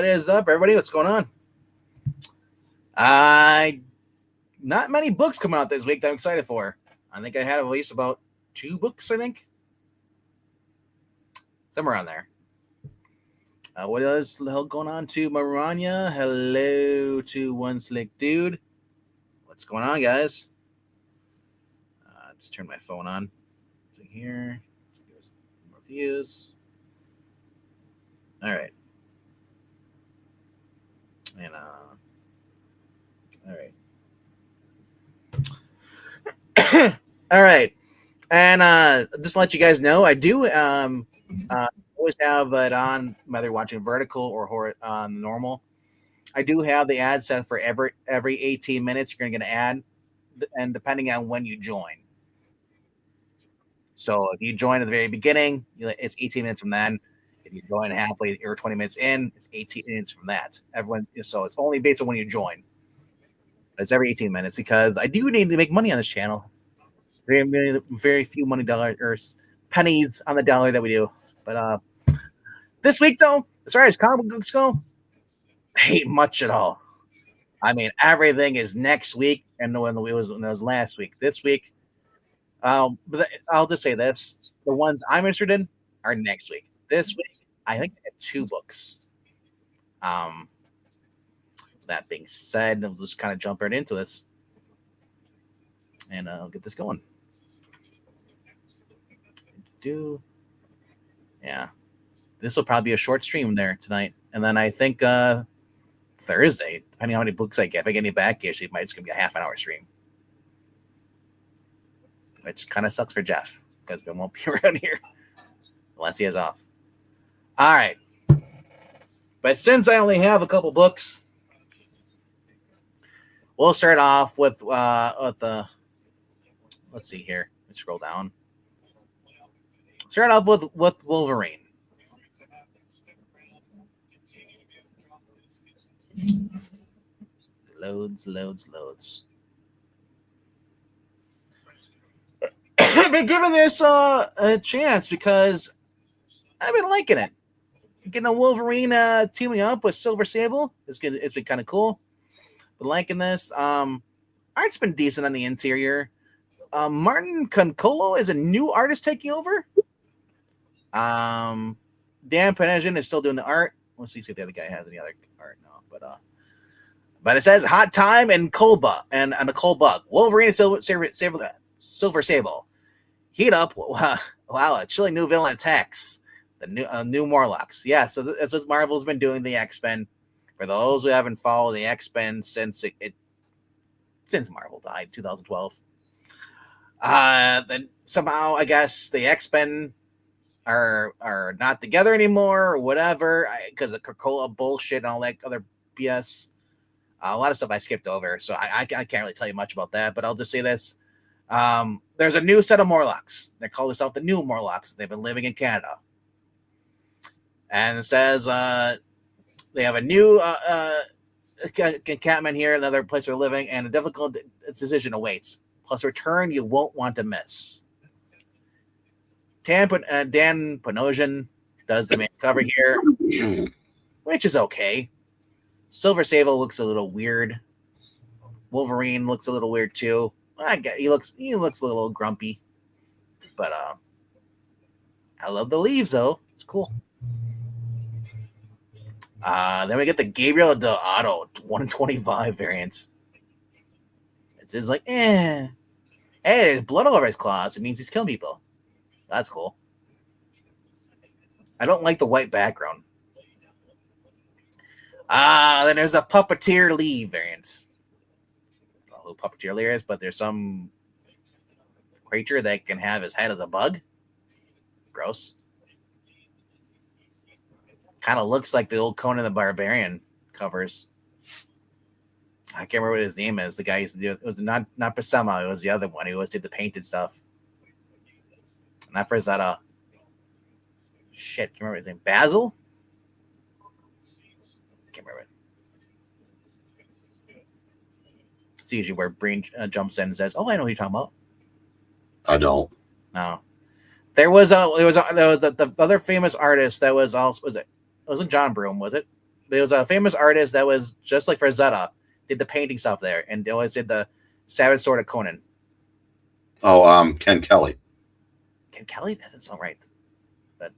What is up, everybody? What's going on? Not many books coming out this week that I'm excited for. I think I had at least about 2 books, I think. Somewhere around there. What is the hell going on to Maranya? Hello to One Slick Dude. What's going on, guys? Just turn my phone on. So here. More views. All right. And all right. All right. And just to let you guys know, I do always have it on, whether watching vertical or on normal. I do have the ad set for every 18 minutes. You're going to get an ad, and depending on when you join. So if you join at the very beginning, it's 18 minutes from then. If you join halfway or 20 minutes in, it's 18 minutes from that. So it's only based on when you join. It's every 18 minutes because I do need to make money on this channel. Very few money dollars or pennies on the dollar that we do. But this week, though, as far as comic books go, ain't much at all. I mean, everything is next week, and when it was last week. This week, but I'll just say this: the ones I'm interested in are next week. This week, I think I have 2 books. That being said, I'll just kind of jump right into this, and I'll get this going. Yeah, this will probably be a short stream there tonight, and then I think Thursday, depending on how many books I get, if I get any back issue, it might just gonna be a half-an-hour stream, which kind of sucks for Jeff because we won't be around here unless he has off. All right, but since I only have a couple books, we'll start off with the. Let's see here. Let's scroll down. Start off with Wolverine. Loads. I've been giving this a chance because I've been liking it. Getting a Wolverine teaming up with Silver Sable is good. It's been kind of cool. Been liking this. Art's been decent on the interior. Martin Concolo is a new artist taking over. Dan Panesian is still doing the art. Let's see if the other guy has any other art. No, but it says Hot Time and Colba and a Cold Bug. Wolverine and Silver Sable. Heat up! Wow, a chilling new villain attacks the new Morlocks. Yeah, so that's what Marvel's been doing. The X-Men. For those who haven't followed the X-Men since since Marvel died, 2012. Then somehow I guess the X-Men are not together anymore or whatever because of Coca-Cola bullshit and all that other BS. A lot of stuff I skipped over, so I can't really tell you much about that. But I'll just say this: there's a new set of Morlocks. They call themselves the New Morlocks. They've been living in Canada, and it says they have a new encampment here, another place they're living, and a difficult decision awaits. Plus, a return you won't want to miss. Dan Panosian does the main cover here, which is okay. Silver Sable looks a little weird. Wolverine looks a little weird too. He looks a little grumpy, but I love the leaves though. It's cool. Then we get the Gabriel Del Otto 125 variants. It's just like, hey, there's blood all over his claws. It means he's killing people. That's cool. I don't like the white background. Then there's a Puppeteer Lee variant. I don't know who Puppeteer Lee is, but there's some creature that can have his head as a bug. Gross. Kind of looks like the old Conan the Barbarian covers. I can't remember what his name is. The guy used to do it. It was not Buscema. It was the other one. He always did the painted stuff. Not Frazetta. Shit, can't remember his name. Basil? Can't remember it. It's usually where Breen jumps in and says, "Oh, I know who you're talking about." I don't. No. There was the other famous artist that was also, it wasn't John Broome, was it? There was a famous artist that was just like Rosetta, did the painting stuff there, and they always did the Savage Sword of Conan. Oh, Ken Kelly. Ken Kelly doesn't sound right, but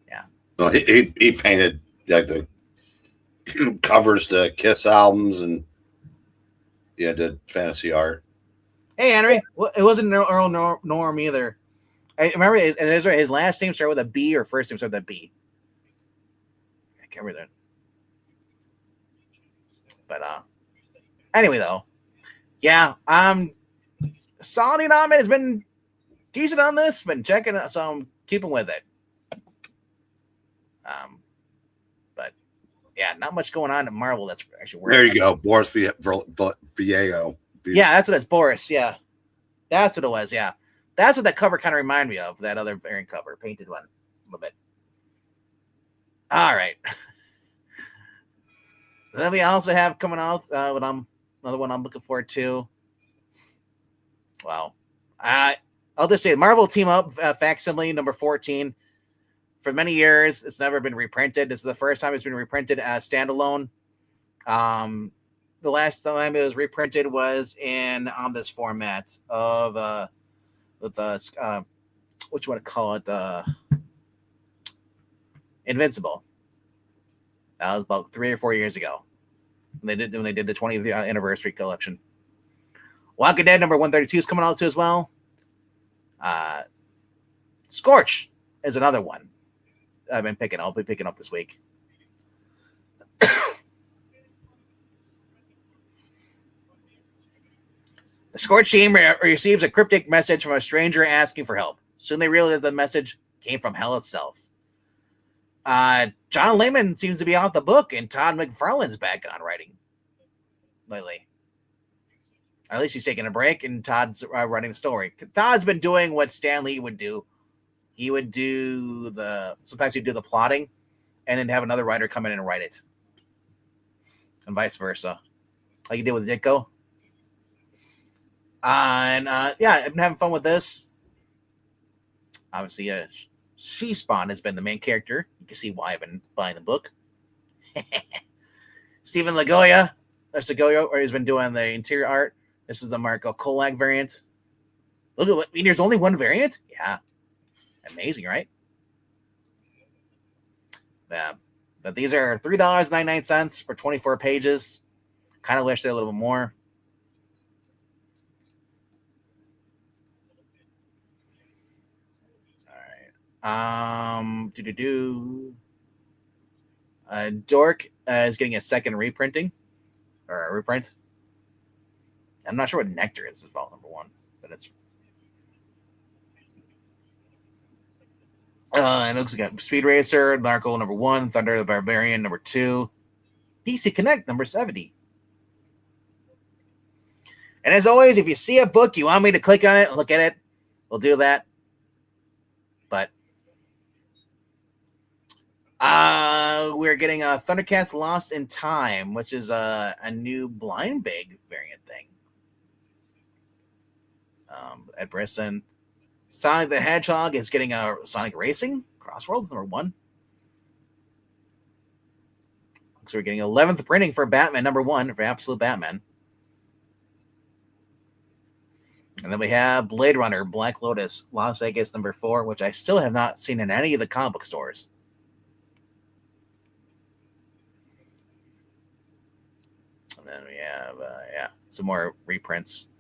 yeah. Well, he painted like the covers to Kiss albums, and did fantasy art. Hey, Henry, it wasn't Earl Norm either. I remember his last name started with a B or first name started with a B. I can't remember that. But anyway, though, yeah, Solid Nomin has been decent on this, been checking it, so I'm keeping with it. But yeah, not much going on at Marvel. That's actually there. You go, Boris Viejo. Yeah, that's what it's Boris. Yeah, that's what it was. Yeah, that's what that cover kind of reminded me of. That other variant cover, painted one, a little bit. All right. Then we also have coming out another one I'm looking forward to. Wow. I'll just say Marvel Team Up facsimile number 14. For many years, it's never been reprinted. This is the first time it's been reprinted as standalone. The last time it was reprinted was in this format of with the what you want to call it, Invincible. That was about 3 or 4 years ago. When they did the 20th anniversary collection. Walking Dead number 132 is coming out too as well. Scorch is another one I've been picking. I'll be picking up this week. The Scorch team receives a cryptic message from a stranger asking for help. Soon they realize the message came from hell itself. John Layman seems to be out the book, and Todd McFarlane's back on writing lately. Or at least he's taking a break, and Todd's writing the story. Todd's been doing what Stan Lee would do. He would do sometimes he'd do the plotting, and then have another writer come in and write it, and vice versa, like he did with Ditko. Yeah, I've been having fun with this. Obviously, She-Spawn has been the main character. You can see why I've been buying the book. Stephen Segovia, or he's been doing the interior art. This is the Marco Kolag variant. Look at what, there's only one variant? Yeah. Amazing, right? Yeah. But these are $3.99 for 24 pages. Kind of wish they're a little bit more. Dork is getting a second reprinting or a reprint. I'm not sure what Nectar is as well, number 1, but it's and it looks like Speed Racer, Narco number 1, Thunder the Barbarian number 2, DC Connect number 70. And as always, if you see a book you want me to click on it and look at it, we'll do that. But we're getting a Thundercats Lost in Time, which is a new blind bag variant thing. Ed Brisson. Sonic the Hedgehog is getting a Sonic Racing Crossworlds number 1. So we're getting 11th printing for Batman number 1 for Absolute Batman. And then we have Blade Runner Black Lotus Las Vegas number 4, which I still have not seen in any of the comic book stores. And then we have some more reprints.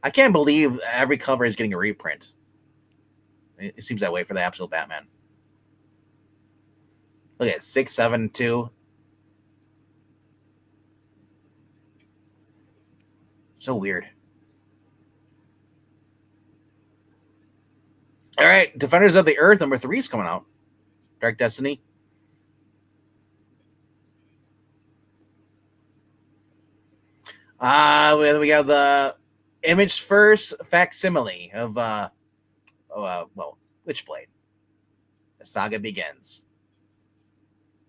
I can't believe every cover is getting a reprint. It seems that way for the Absolute Batman. Look at it, 672. So weird. All right, Defenders of the Earth number 3 is coming out. Dark Destiny. We got the Image First facsimile of Witchblade. The saga begins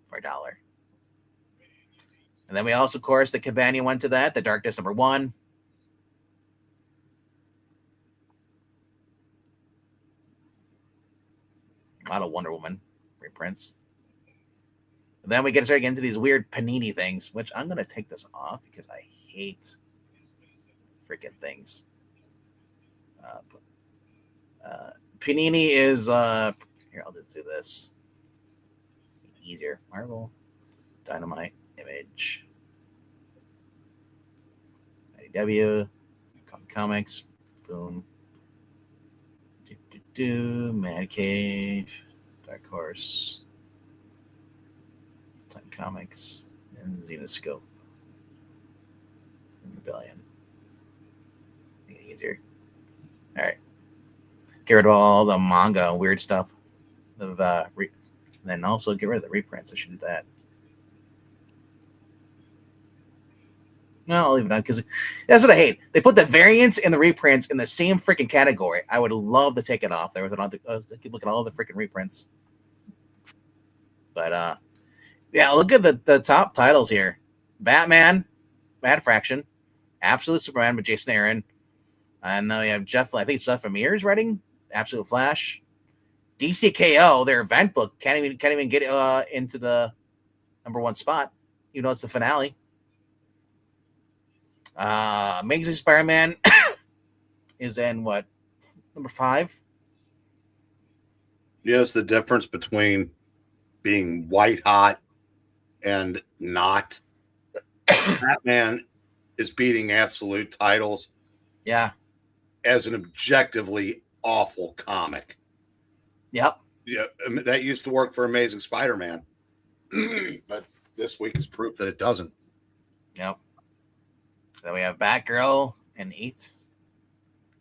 for $1. And then we also, of course, the companion one to that, the Darkness number 1. A lot of Wonder Woman reprints. And then we get started getting into these weird Panini things, which I'm going to take this off because I hate freaking things. Panini is here. I'll just do this. Easier. Marvel, Dynamite, Image, IDW, Comics, boom. Man Cave, Dark Horse, Time Comics, and Xenoscope. Rebellion. Make it easier. All right. Get rid of all the manga weird stuff. Of then also get rid of the reprints. I should do that. No, I'll leave it on because that's what I hate. They put the variants and the reprints in the same freaking category. I would love to take it off. There was another. Keep looking at all the freaking reprints. But yeah, look at the top titles here: Batman, Mad Fraction, Absolute Superman with Jason Aaron, and now you have Jeff. I think Jeff Lemire is writing Absolute Flash. DCKO, their event book, can't even get into the #1 spot. You know it's the finale. Amazing Spider-Man is in what, #5? Yes, the difference between being white hot and not. Batman is beating absolute titles. Yeah. As an objectively awful comic. Yep. Yeah, that used to work for Amazing Spider-Man, but this week is proof that it doesn't. Yep. Then we have Batgirl in 8,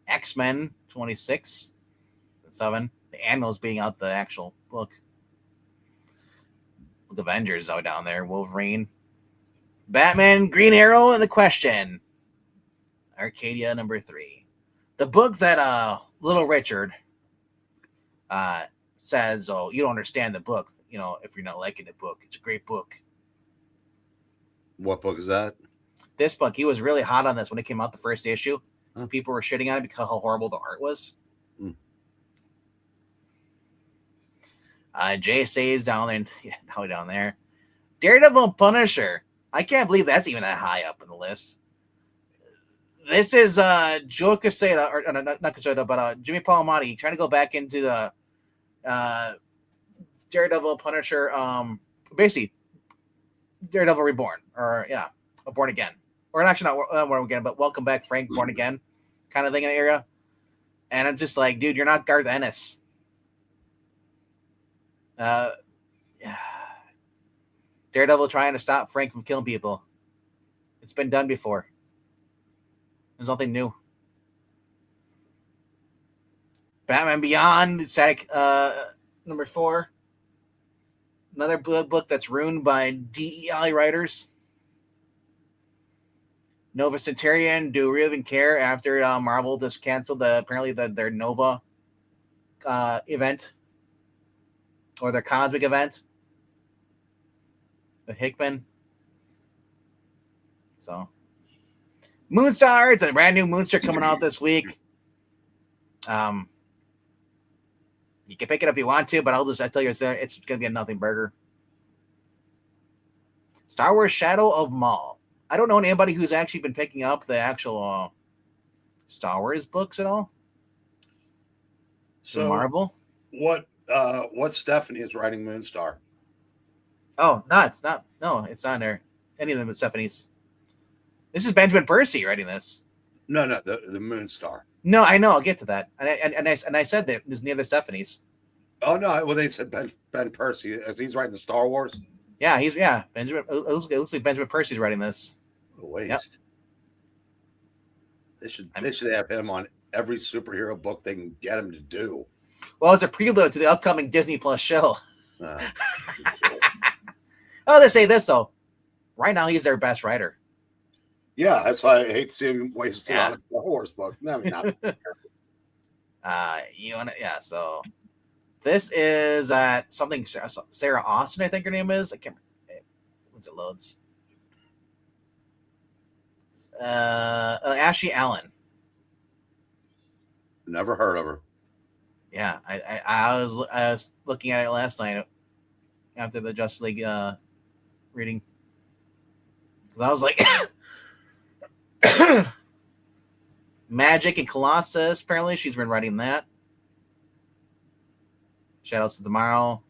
X-Men 26, and 7. The Animals being out the actual book. The Avengers out down there. Wolverine, Batman, Green Arrow, and The Question. Arcadia #3. The book that Little Richard says, "Oh, you don't understand the book. You know, if you're not liking the book, it's a great book." What book is that? This book, he was really hot on this when it came out the first issue. Huh. People were shitting on it because how horrible the art was. JSA is down there. Yeah, down there. Daredevil and Punisher. I can't believe that's even that high up in the list. This is Joe Quesada, or not Quesada, but Jimmy Palmiotti trying to go back into the Daredevil, Punisher, basically Daredevil Reborn, or Born Again, or actually not Born Again, but Welcome Back, Frank, Born Again, kind of thing in the area. And it's just like, dude, you're not Garth Ennis. Daredevil trying to stop Frank from killing people. It's been done before. There's nothing new. Batman Beyond, Static #4. Another book that's ruined by DEI writers. Nova Centurion, do we even care after Marvel just canceled their Nova event or their Cosmic event? The Hickman. So Moonstar, it's a brand new Moonstar coming out this week. You can pick it up if you want to, but I tell you, it's going to be a nothing burger. Star Wars Shadow of Maul. I don't know anybody who's actually been picking up the actual Star Wars books at all. So Marvel. What Stephanie is writing Moonstar? Oh, no, it's not. No, it's not there. Any of them is Stephanie's. This is Benjamin Percy writing this. No, the Moonstar. No, I know. I'll get to that. And I said that it was near the Stephanie's. Oh no! Well, they said Ben Percy. He's writing the Star Wars. Yeah, Benjamin. It looks like Benjamin Percy's writing this. What a waste. Yep. They should have him on every superhero book they can get him to do. Well, it's a prelude to the upcoming Disney Plus show. I'll just say this though. Right now, he's their best writer. Yeah, that's why I hate to see him wasted on a Star Wars book. No, not. So this is something Sarah Austin, I think her name is. I can't remember. Once it loads. Ashley Allen. Never heard of her. Yeah, I was looking at it last night after the Justice League reading because I was like, Magic and Colossus. Apparently, she's been writing that. Shadows of Tomorrow.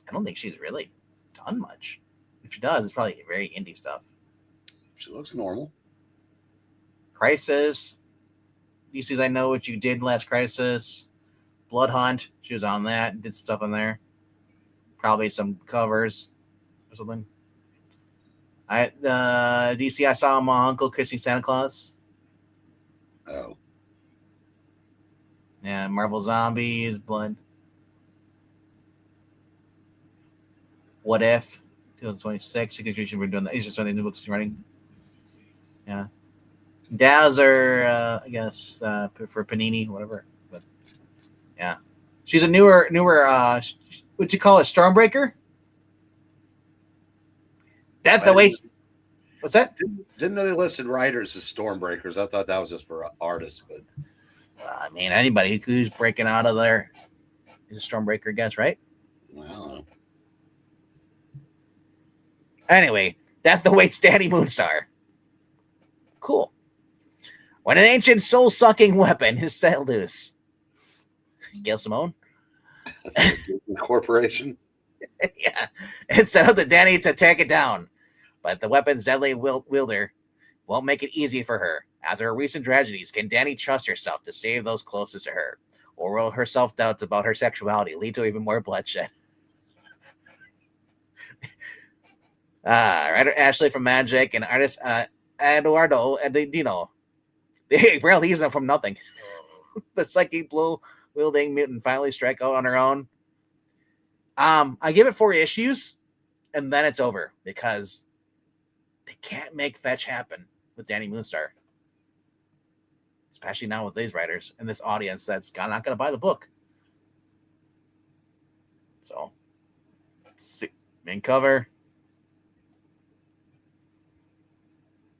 I don't think she's really done much. If she does, it's probably very indie stuff. She looks normal. Crisis. DC's I Know What You Did Last Crisis. Blood Hunt. She was on that. Did stuff on there. Probably some covers or something. DC, I saw my uncle kissing Santa Claus. Oh. Yeah, Marvel Zombies, Blood. What If? 2026. You could be doing that. He's just one of the new books he's writing. Yeah. Dazzler, I guess, for Panini, whatever. But yeah. She's a newer what you call a Stormbreaker? Death Awaits. What's that? Didn't know they listed writers as Stormbreakers. I thought that was just for artists, but I mean, anybody who's breaking out of there is a Stormbreaker, I guess, right? Wow. Anyway, Death Awaits Danny Moonstar. Cool. When an ancient soul-sucking weapon is set loose. Gail Simone? Corporation? Yeah. It's set up to Danny to track it down. But the weapon's deadly wielder won't make it easy for her. After her recent tragedies, can Danny trust herself to save those closest to her? Or will her self-doubts about her sexuality lead to even more bloodshed? Writer Ashley from Magic and artist Eduardo Edino. They barely use them from nothing. The psychic blow-wielding mutant finally strike out on her own. I give it 4 issues, and then it's over because they can't make fetch happen with Danny Moonstar. Especially now with these writers and this audience that's not going to buy the book. So, main cover.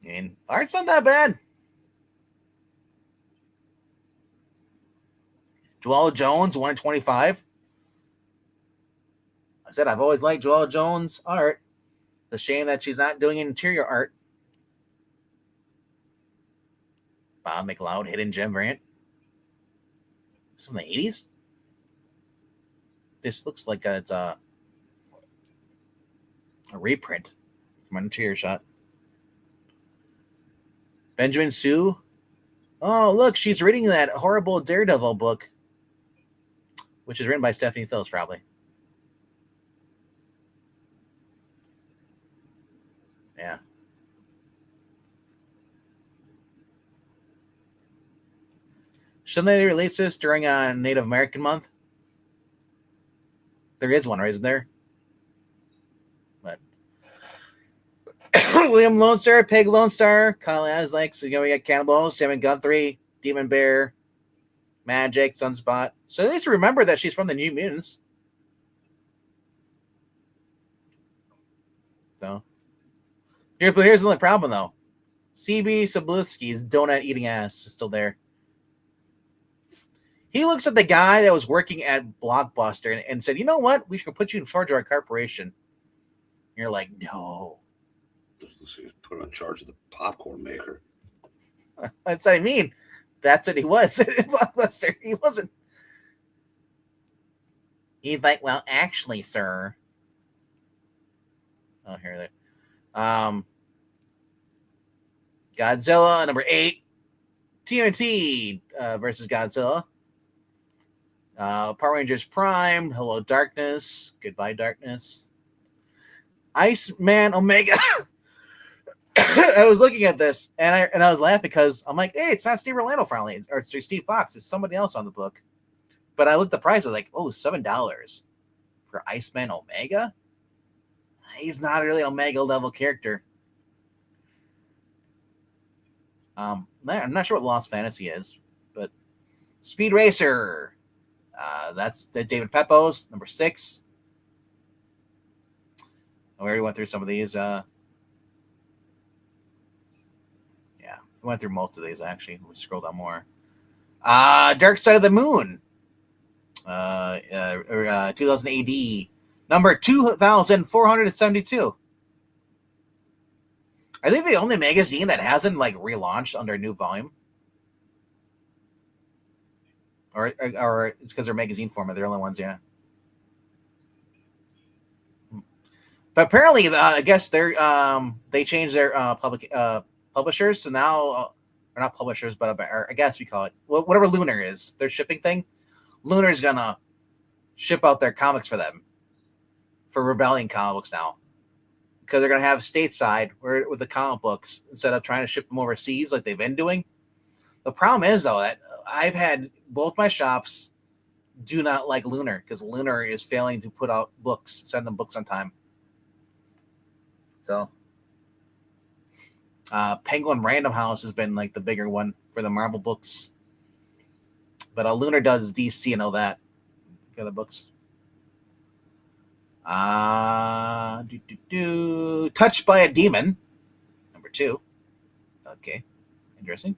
I mean, art's not that bad. Joelle Jones, 125. I said I've always liked Joelle Jones' art. It's a shame that she's not doing interior art. Bob McLeod, Hidden Gem variant. This is from the 80s? This looks like it's a reprint from an interior shot. Benjamin Sue. Oh, look, she's reading that horrible Daredevil book, which is written by Stephanie Phillips, probably. Yeah. Shouldn't they release this during Native American Month? There is one, isn't there? But William Lone Star, Peg Lone Star, Kyle Aslak, so we got Cannibal, Simon Guthrie, Demon Bear, Magic, Sunspot. So at least remember that she's from the New Mutants. So here's the only problem though. CB Sabluski's donut eating ass is still there. He looks at the guy that was working at Blockbuster and said, "You know what? We should put you in charge of our corporation." And you're like, "No." Put in charge of the popcorn maker. That's what I mean. That's what he was at Blockbuster. He wasn't. He's like, "Well, actually, sir." Oh, here they. Godzilla number 8, TNT versus Godzilla. Power Rangers Prime, Hello Darkness, Goodbye Darkness. Iceman Omega. I was looking at this and I was laughing because I'm like, hey, it's not Steve Orlando finally, or it's Steve Fox. It's somebody else on the book. But I looked at the price. I was like, oh, $7 for Iceman Omega. He's not really an Omega level character. I'm not sure what Lost Fantasy is, but Speed Racer. That's the David Pepos, number 6. We already went through some of these. Yeah, we went through most of these actually. We scrolled down more. Dark Side of the Moon. 2000 AD. Number 2,472. Are they the only magazine that hasn't like relaunched under a new volume? Or it's because they're magazine format. They're the only ones, yeah. But apparently, I guess they changed their publishers. So now, or not publishers, but I guess we call it whatever Lunar is, their shipping thing. Lunar is gonna ship out their comics for them for Rebellion comics now, because they're gonna have stateside with the comic books instead of trying to ship them overseas like they've been doing. The problem is though that I've had both my shops do not like Lunar because Lunar is failing to put out books, send them books on time. So, Penguin Random House has been like the bigger one for the Marvel books, but Lunar does DC and all that. The other books. Touched by a Demon, number 2. Okay, interesting.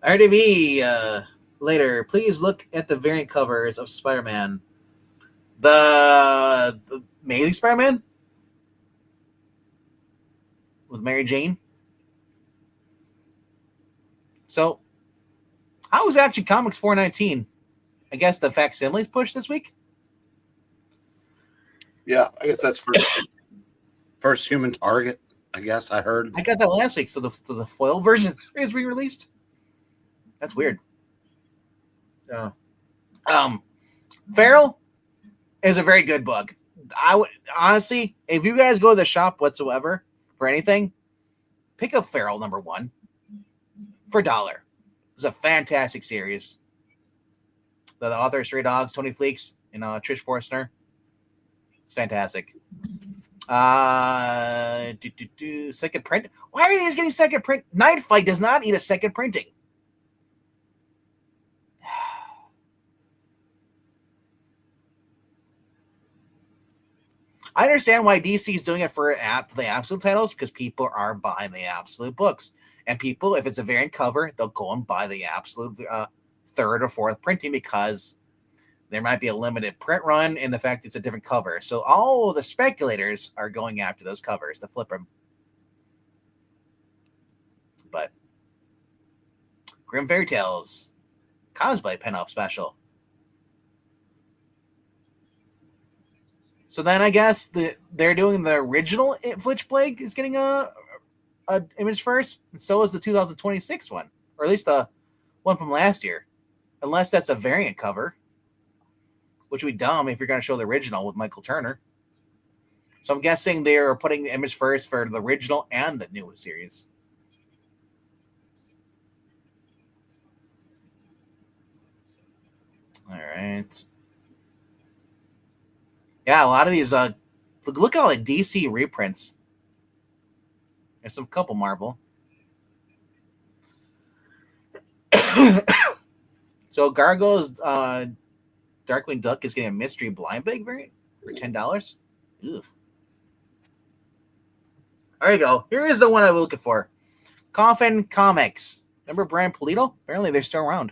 RTV later. Please look at the variant covers of Spider-Man. The Amazing Spider-Man with Mary Jane. So, how was Action Comics 419? I guess the facsimiles pushed this week. Yeah, I guess that's first human target. I guess I heard. I got that last week. So the foil version is re-released. That's weird. Feral is a very good book. I would honestly, if you guys go to the shop whatsoever for anything, pick up Feral number 1 for $1. It's a fantastic series. The author is Stray Dogs, Tony Fleeks, and Trish Forstner. It's fantastic. Second print. Why are these getting second print? Night Fight does not need a second printing. I understand why DC is doing it for the Absolute titles, because people are buying the Absolute books. And people, if it's a variant cover, they'll go and buy the Absolute third or fourth printing because there might be a limited print run and the fact it's a different cover. So all the speculators are going after those covers to flip them. But Grim Fairy Tales cosplay pinup special. So then I guess they're doing the original Flitchblade is getting a image first, and so is the 2026 one, or at least the one from last year, unless that's a variant cover, which would be dumb if you're going to show the original with Michael Turner. So I'm guessing they're putting the image first for the original and the new series. All right. Yeah, a lot of these. Look at all the DC reprints. There's some couple Marvel. So Gargoyle's Darkwing Duck is getting a mystery blind bag variant for $10. Ew. There you go. Here is the one I was looking for. Coffin Comics. Remember Brian Polito? Apparently they're still around.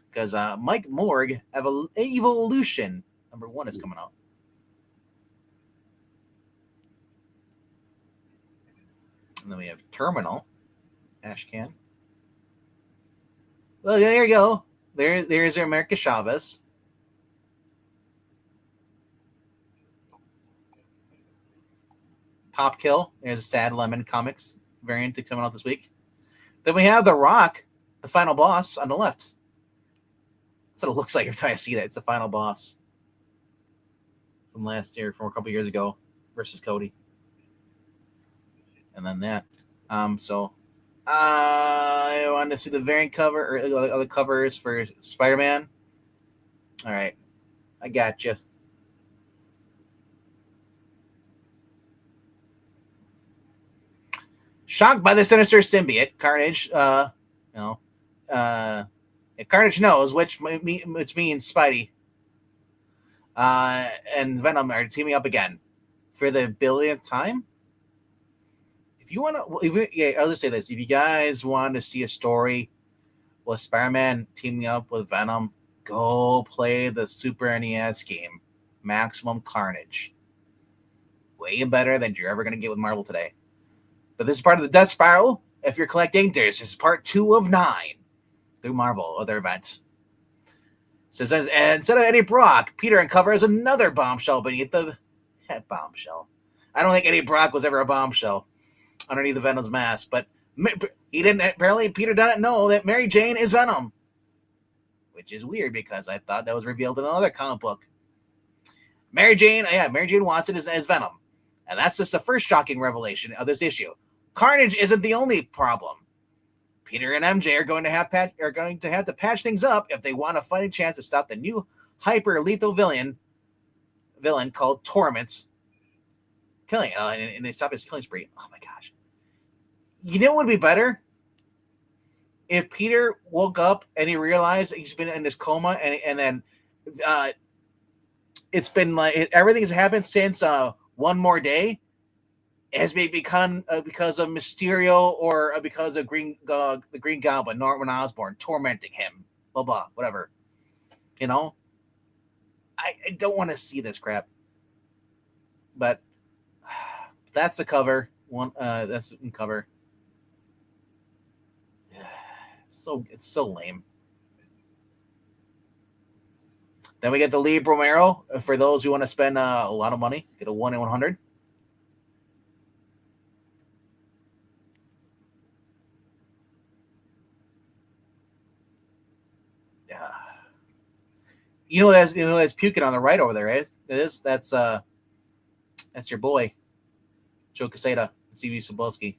Because Mike Morg Evolution number 1 is coming out. And then we have Terminal. Ashcan. Well, there you go. There's America Chavez. Pop Kill. There's a Sad Lemon Comics variant coming out this week. Then we have The Rock, the final boss on the left. That's what it looks like every time I see that. It's the final boss from last year, from a couple years ago, versus Cody. And then that. So I wanted to see the variant cover or other covers for Spider-Man. All right, I got you. Shocked by the sinister symbiote, Carnage. Carnage knows which means Spidey and Venom are teaming up again for the billionth time. If if you want to, yeah, I'll just say this: if you guys want to see a story with Spider-Man teaming up with Venom, go play the Super NES game, Maximum Carnage. Way better than you're ever going to get with Marvel today. But this is part of the Death Spiral. If you're collecting, this is part 2 of 9 through Marvel or their event. So it says, and instead of Eddie Brock, Peter uncovers another bombshell beneath the bombshell. I don't think Eddie Brock was ever a bombshell underneath the Venom's mask, but he didn't. Apparently, Peter didn't know that Mary Jane is Venom, which is weird because I thought that was revealed in another comic book. Mary Jane Watson is Venom, and that's just the first shocking revelation of this issue. Carnage isn't the only problem. Peter and MJ are going to have to patch things up if they want a fighting chance to stop the new hyper lethal villain called Torment's killing, and they stop his killing spree. Oh my gosh! You know what would be better? If Peter woke up and he realized he's been in this coma, and then it's been like everything's happened since One More Day. Has become because of Mysterio or because of the Green Goblin, Norman Osborn, tormenting him, blah blah, whatever. You know, I don't want to see this crap, but that's the cover. That's the cover. It's so lame. Then we get the Lee Romero for those who want to spend a lot of money. Get a 1 in 100. You know that's puking on the right over there, is that's your boy, Joe Quesada, C.B. Cebulski.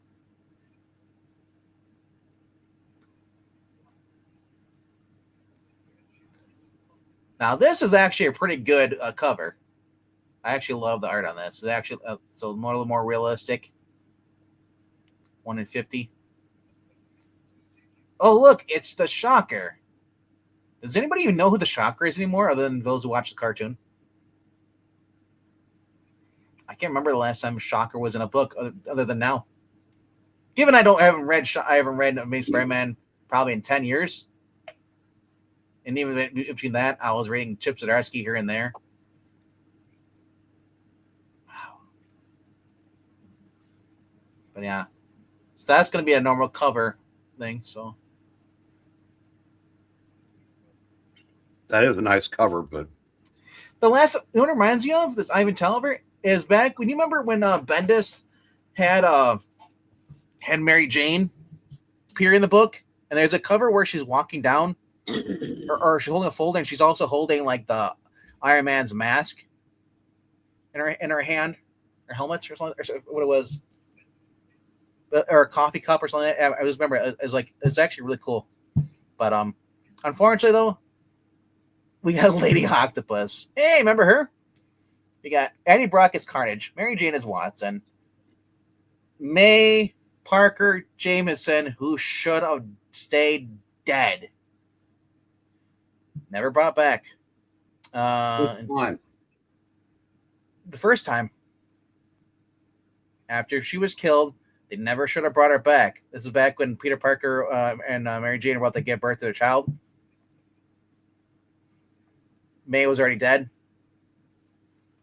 Now this is actually a pretty good cover. I actually love the art on this. It's actually so a little more realistic. 1 in 50. Oh look, it's the Shocker. Does anybody even know who the Shocker is anymore, other than those who watch the cartoon? I can't remember the last time Shocker was in a book, other than now. Given I haven't read Amazing Spider-Man probably in 10 years, and even between that, I was reading Chip Zdarsky here and there. Wow. But yeah, so that's going to be a normal cover thing. So. That is a nice cover, but the last, you know what it reminds me of? This Ivan Taliber is back when you remember when Bendis had Mary Jane appear in the book, and there's a cover where she's walking down, or she's holding a folder, and she's also holding like the Iron Man's mask in her hand, or helmet or something, or what it was, or a coffee cup or something. I just remember it's actually really cool, but unfortunately though. We got Lady Octopus. Hey, remember her? We got Eddie Brock as Carnage. Mary Jane as Watson. May Parker Jameson, who should have stayed dead. Never brought back. The first time. After she was killed, they never should have brought her back. This is back when Peter Parker and Mary Jane were about to give birth to their child. May was already dead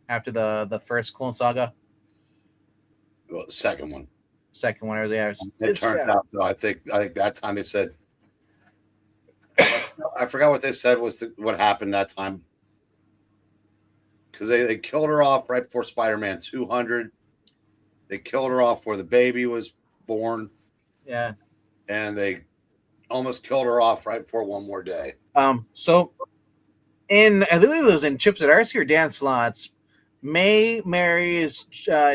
after the first Clone Saga. Well, the second one. It turned out, though, I think that time it said, I forgot what they said was what happened that time. Because they killed her off right before Spider-Man 200. They killed her off where the baby was born. Yeah. And they almost killed her off right before One More Day. So I believe it was in Chip Zdarsky or Dan Slott's, May marries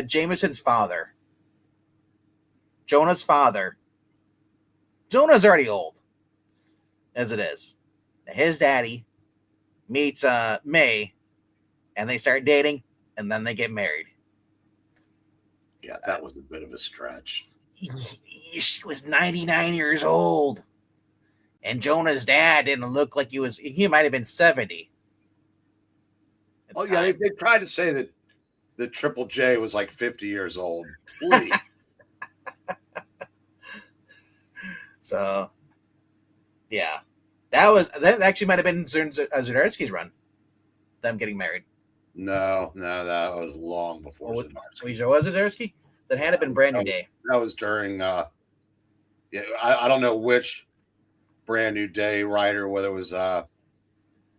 Jameson's father. Jonah's father. Jonah's already old, as it is. His daddy meets May, and they start dating, and then they get married. Yeah, that was a bit of a stretch. She was 99 years old. And Jonah's dad didn't look like he might have been 70. Oh, yeah, they tried to say that Triple J was like 50 years old. Please. So yeah, that actually might have been Zdarsky's run. Them getting married. No, that was long before Or Zdarsky. was it Zdarsky? That had been Brand New Day. That was during. Yeah, I don't know which Brand New Day writer, whether it was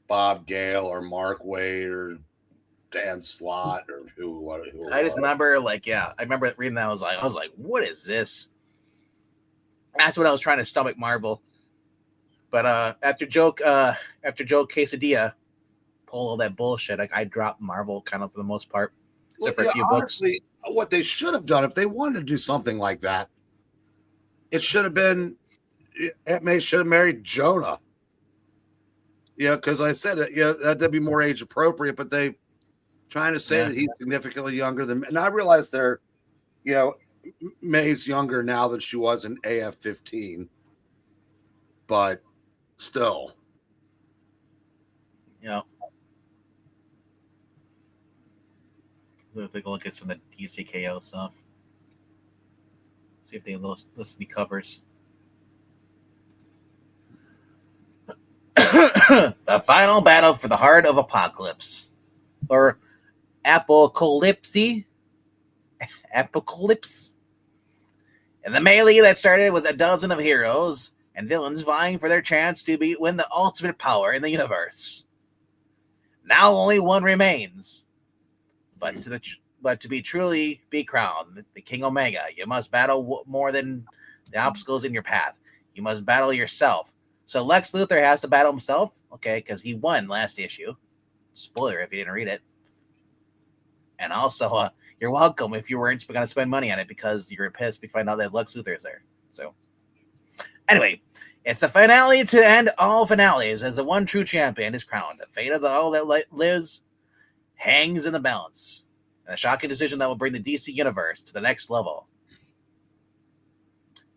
Bob Gale or Mark Waid or Dan Slott or who I just remember, I remember reading that. I was like, what is this? That's what I was trying to stomach Marvel. But after Joe Quesadilla pulled all that bullshit, I dropped Marvel kind of for the most part, except for a few honestly, books. What they should have done if they wanted to do something like that, it should have been Aunt May should have married Jonah. Yeah, because I said it. Yeah, that'd be more age appropriate. But they trying to say that he's significantly younger than, and I realize they're, May's younger now than she was in AF-15, but still, We'll take a look at some of the DCKO stuff. See if they list the covers. The final battle for the heart of Apocalypse, or Apocalypse. Apocalypse. And the melee that started with a dozen of heroes and villains vying for their chance to win the ultimate power in the universe. Now only one remains, but to be truly be crowned, the King Omega, you must battle more than the obstacles in your path. You must battle yourself. So Lex Luthor has to battle himself, okay, because he won last issue. Spoiler if you didn't read it. And also, you're welcome if you weren't going to spend money on it because you're pissed if you find out that Lex Luthor is there. So, anyway, it's the finale to end all finales as the one true champion is crowned. The fate of all that lives hangs in the balance. And a shocking decision that will bring the DC universe to the next level.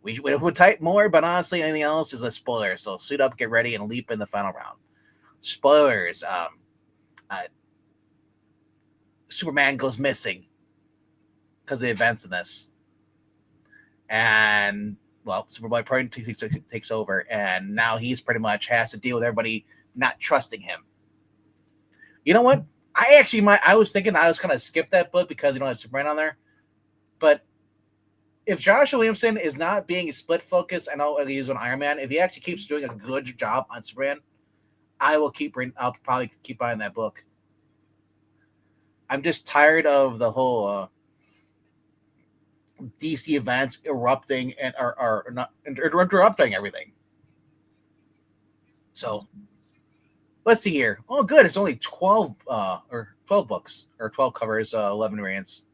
We would type more, but honestly, anything else is a spoiler. So suit up, get ready, and leap in the final round. Spoilers. Superman goes missing because of the events in this. And, well, Superboy takes over, and now he's pretty much has to deal with everybody not trusting him. You know what? I was thinking I was going to skip that book because you don't have Superman on there. But if Joshua Williamson is not being split focused, I know he's on Iron Man. If he actually keeps doing a good job on Superman, I'll probably keep buying that book. I'm just tired of the whole DC events erupting and are not interrupting everything. So let's see here. Oh, good. It's only 12 books or 12 covers, 11 variants.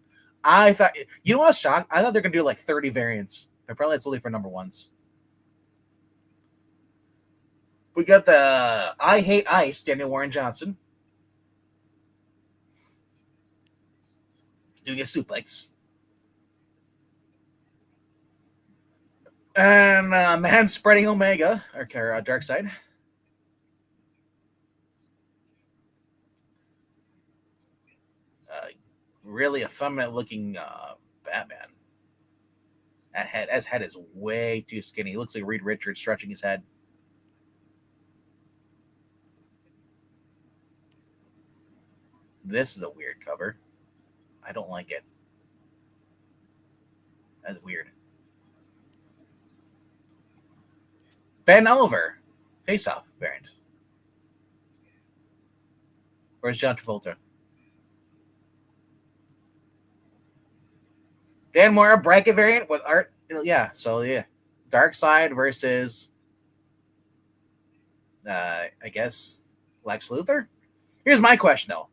I thought, you know what I was shocked? I thought they're gonna do like 30 variants. Apparently it's only for number ones. We got the I Hate Ice, Daniel Warren Johnson. Doing a suplex. And Man Spreading Omega, or Dark Side. Really effeminate looking Batman. His head is way too skinny. He looks like Reed Richards stretching his head. This is a weird cover. I don't like it. That's weird. Ben Oliver, Face Off variant. Where's John Travolta? Dan Mora bracket variant with art. Yeah, so yeah. Dark Side versus I guess Lex Luthor. Here's my question though.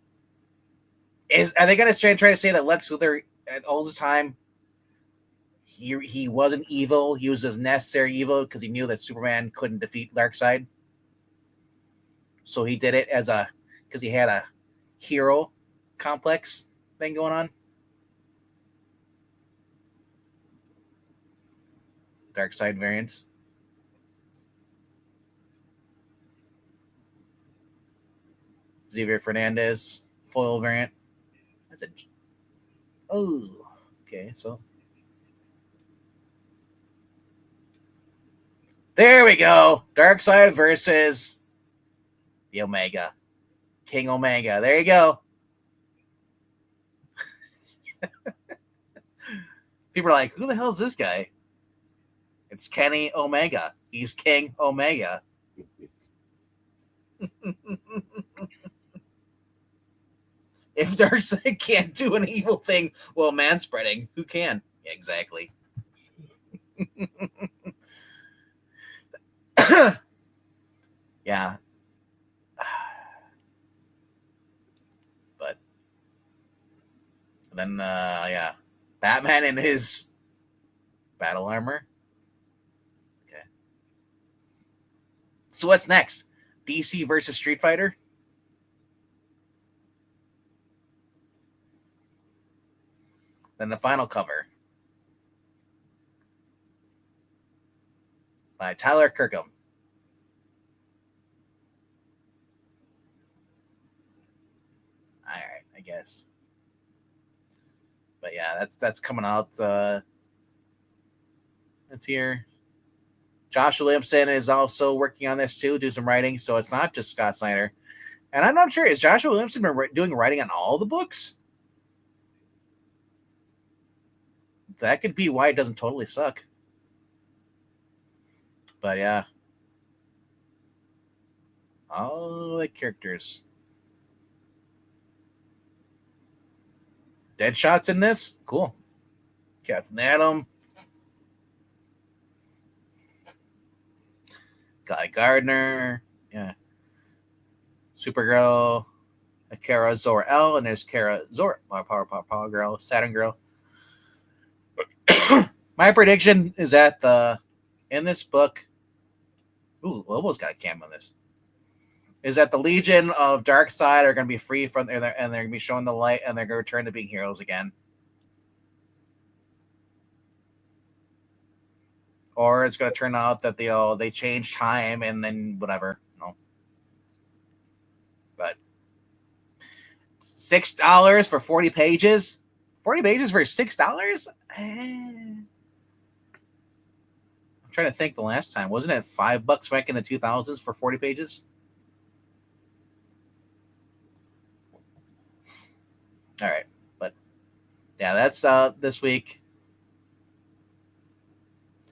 Are they gonna try to say that Lex Luthor at all the time he wasn't evil, he was just necessary evil because he knew that Superman couldn't defeat Darkseid? So he did it because he had a hero complex thing going on. Darkseid variant. Xavier Fernandez foil variant. That's okay. So There we go. Darkseid versus the Omega. King Omega. There you go. People are like, who the hell is this guy? It's Kenny Omega. He's King Omega. If Darkseid can't do an evil thing while manspreading, who can? Yeah, exactly. Yeah. But then, yeah. Batman in his battle armor. Okay. So what's next? DC versus Street Fighter? Then the final cover by Tyler Kirkham. All right, I guess. But yeah, that's coming out. It's here. Josh Williamson is also working on this too, do some writing. So it's not just Scott Snyder. And I'm not sure, is Joshua Williamson been doing writing on all the books? That could be why it doesn't totally suck. But yeah. All the characters. Deadshot's in this? Cool. Captain Atom. Guy Gardner. Yeah. Supergirl. Kara Zor-El. And there's Kara Zor. Power Girl. Saturn Girl. My prediction is that in this book. Ooh, Lobo's got a cam on this. Is that the Legion of Darkseid are going to be free from there, and they're going to be showing the light, and they're going to return to being heroes again. Or it's going to turn out that they change time and then whatever. No. But $6 for 40 pages? 40 pages for $6? I'm trying to think the last time. Wasn't it $5 back in the 2000s for 40 pages? All right. But yeah, that's this week.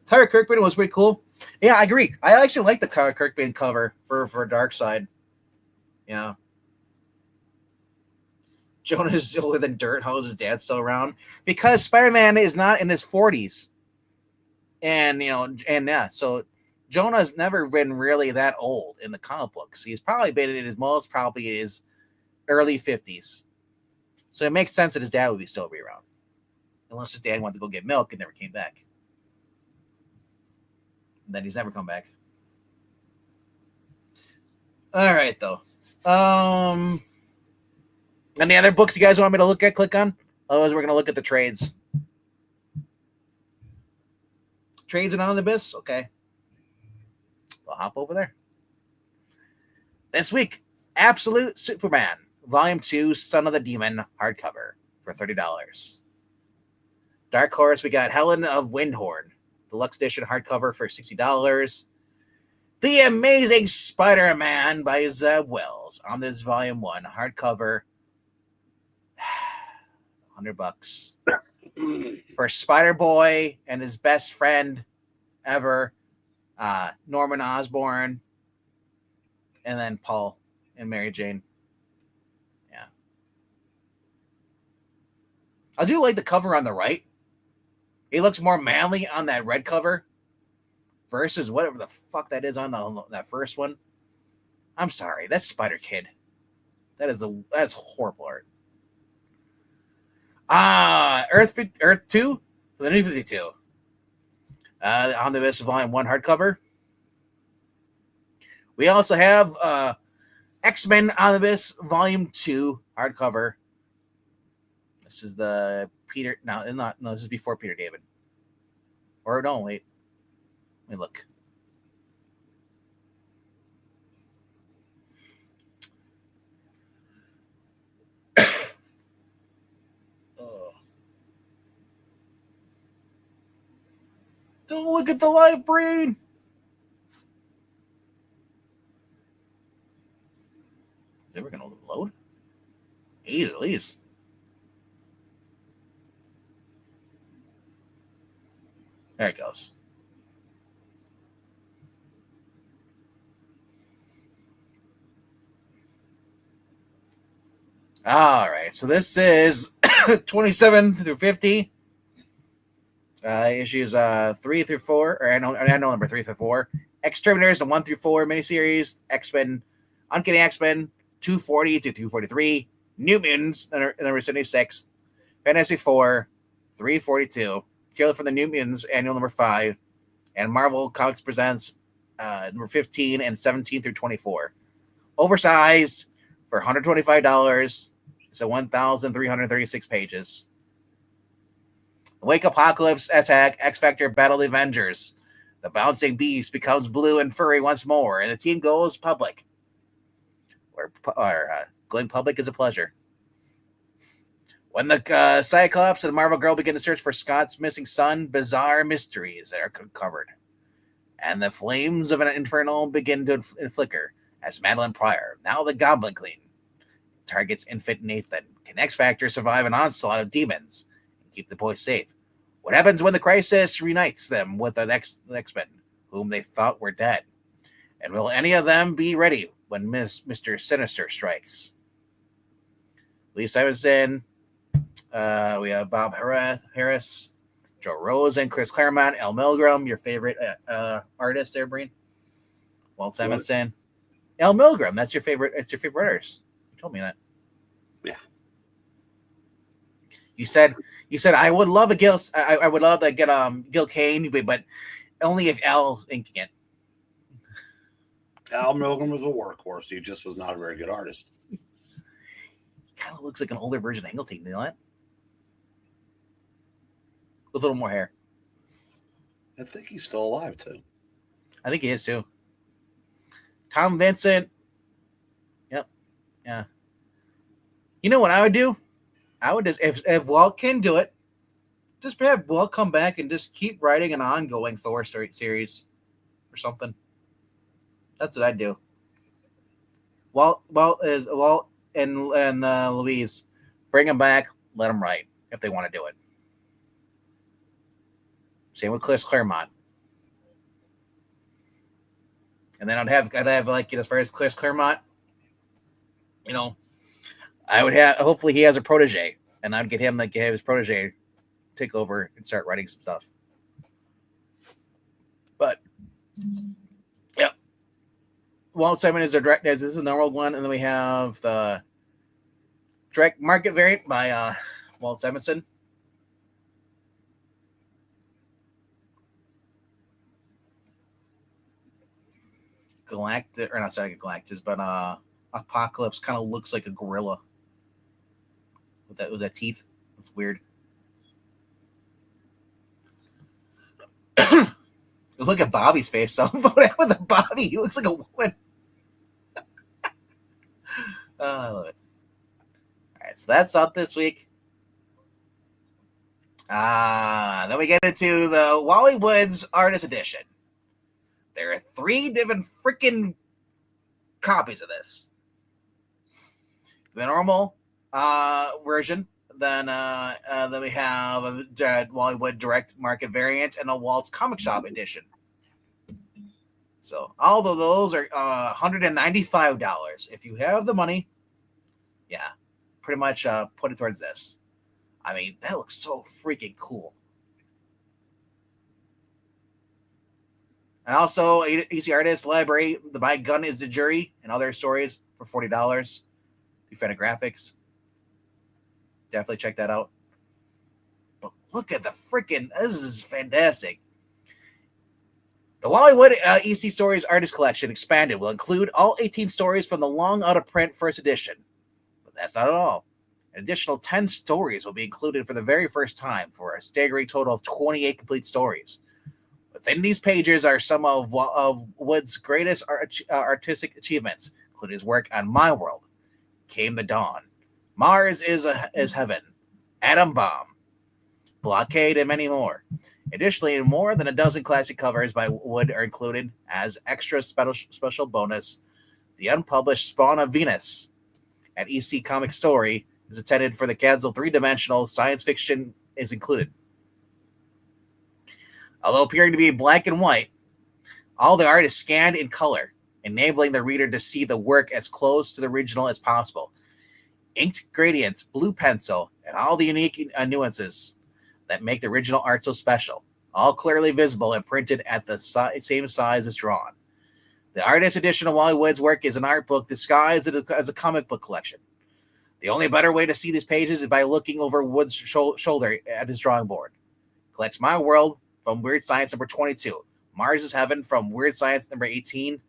Tyler Kirkman was pretty cool. Yeah, I agree. I actually like the Kirkman cover for Darkseid. Yeah. Jonah is older than dirt. How is his dad still around? Because Spider-Man is not in his 40s. And, yeah, so Jonah's never been really that old in the comic books. He's probably been in his early 50s. So it makes sense that his dad would still be around. Unless his dad wanted to go get milk and never came back. And then he's never come back. All right, though. Any other books you guys want me to click on? Otherwise, we're going to look at the trades. Trades and omnibus? Okay. We'll hop over there. This week, Absolute Superman, Volume 2, Son of the Demon, hardcover for $30. Dark Horse, we got Helen of Windhorn, Deluxe Edition hardcover for $60. The Amazing Spider-Man by Zeb Wells on this Volume 1 hardcover, $100 for Spider-Boy and his best friend ever, Norman Osborn, and then Paul and Mary Jane. Yeah. I do like the cover on the right. He looks more manly on that red cover versus whatever the fuck that is on that first one. I'm sorry, that's Spider Kid. That's horrible art. Earth 2 for the New 52. On the Omnibus Volume 1 hardcover. We also have X-Men Omnibus Volume 2 hardcover. This is the Peter. No, this is before Peter David. Or no, wait. Let me look. Don't look at the live brain. 8 at least. There it goes. All right, so this is 27 through 50. Issues 3 through 4, or I know number 3 through 4. Exterminators, the 1 through 4 miniseries. X-Men, Uncanny X-Men, 240 to 243. New Mutants, number 76. Fantasy 4, 342. Killer from the New Mutants, annual number 5. And Marvel Comics Presents number 15 and 17 through 24. Oversized for $125. So 1,336 pages. Wake Apocalypse Attack, X Factor Battle the Avengers. The bouncing beast becomes blue and furry once more, and the team goes public. Going public is a pleasure. When the Cyclops and Marvel Girl begin to search for Scott's missing son, bizarre mysteries are uncovered. And the flames of an inferno begin to flicker as Madeline Pryor, now the Goblin Queen, targets infant Nathan. Can X Factor survive an onslaught of demons and keep the boys safe? What happens when the crisis reunites them with the X-Men, whom they thought were dead? And will any of them be ready when Mr. Sinister strikes? Lee Simonson, we have Bob Harris, Joe Rose, and Chris Claremont. Al Milgrom, your favorite artist there, Breen? Walt Simonson. Al Milgrom, that's your favorite. It's your favorite artist. You told me that. Yeah. You said I would love a Gil. I would love to get Gil Kane, but only if Al's inking it. Al Milgrom was a workhorse. He just was not a very good artist. He kind of looks like an older version of Engeltein, you know that? With a little more hair. I think he's still alive too. I think he is too. Tom Vincent. Yep. Yeah. You know what I would do? I would just, if Walt can do it, just have Walt come back and just keep writing an ongoing Thor story series or something. That's what I'd do. Walt and Louise, bring them back. Let them write if they want to do it. Same with Chris Claremont. And then I'd have like, as far as Chris Claremont, I would have, hopefully he has a protege, and I'd get him to have his protege take over and start writing some stuff. But yeah, Walt Simon is their direct. This is the normal one, and then we have the direct market variant by Walt Simonson. Galactus, but Apocalypse kind of looks like a gorilla with that teeth. It's weird. Look at Bobby's face. So with a Bobby, he looks like a woman. I love it. All right, so that's out this week. Then we get into the Wally Woods Artist Edition. There are 3 different freaking copies of this. The normal version, then we have a Wally Wood Direct Market variant and a Walt's Comic Shop edition. So all of those are $195. If you have the money, yeah, pretty much put it towards this. I mean, that looks so freaking cool. And also, EC Artist Library, The My Gun is the Jury, and other stories for $40 through Fantagraphics. Definitely check that out. But look at the freaking, this is fantastic. The Wally Wood EC Stories Artist Collection Expanded will include all 18 stories from the long out-of-print first edition. But that's not all. An additional 10 stories will be included for the very first time for a staggering total of 28 complete stories. Within these pages are some of Wood's greatest artistic achievements, including his work on My World, Came the Dawn, Mars is Heaven, Atom Bomb, Blockade, and many more. Additionally, more than a dozen classic covers by Wood are included as extra special bonus. The unpublished Spawn of Venus, an EC comic story, is intended for the kids of three-dimensional science fiction is included. Although appearing to be black and white, all the art is scanned in color, enabling the reader to see the work as close to the original as possible. Inked gradients, blue pencil, and all the unique nuances that make the original art so special, all clearly visible and printed at the same size as drawn. The artist edition of Wally Wood's work is an art book disguised as a comic book collection. The only better way to see these pages is by looking over Wood's shoulder at his drawing board. Collects My World from Weird Science number 22, Mars is Heaven from Weird Science number 18,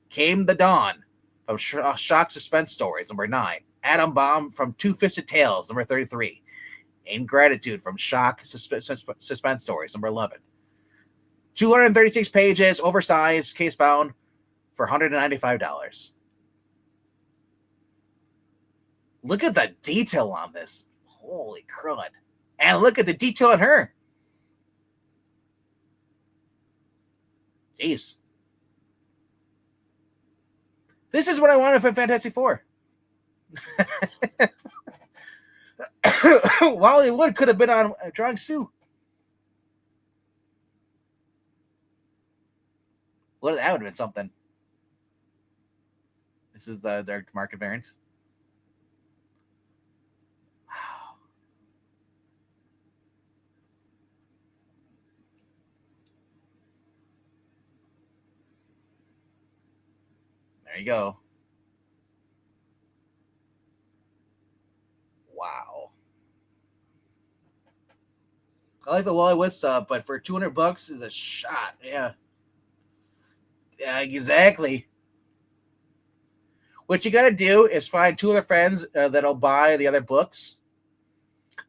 Came the Dawn from Shock Suspense Stories number 9, Atom Bomb from Two Fisted Tales number 33, Ingratitude from Shock Suspense Stories number 11. 236 pages, oversized, case bound, for $195. Look at the detail on this. Holy crud. And look at the detail on her. Jeez. This is what I wanted for Fantastic Four. Wally Wood could have been on drawing Sue. That would have been something. This is the direct market variance. Wow. There you go. Wow. I like the Wally Wood stuff, but for $200 is a shot. Yeah. Yeah, exactly. What you got to do is find two other friends that'll buy the other books.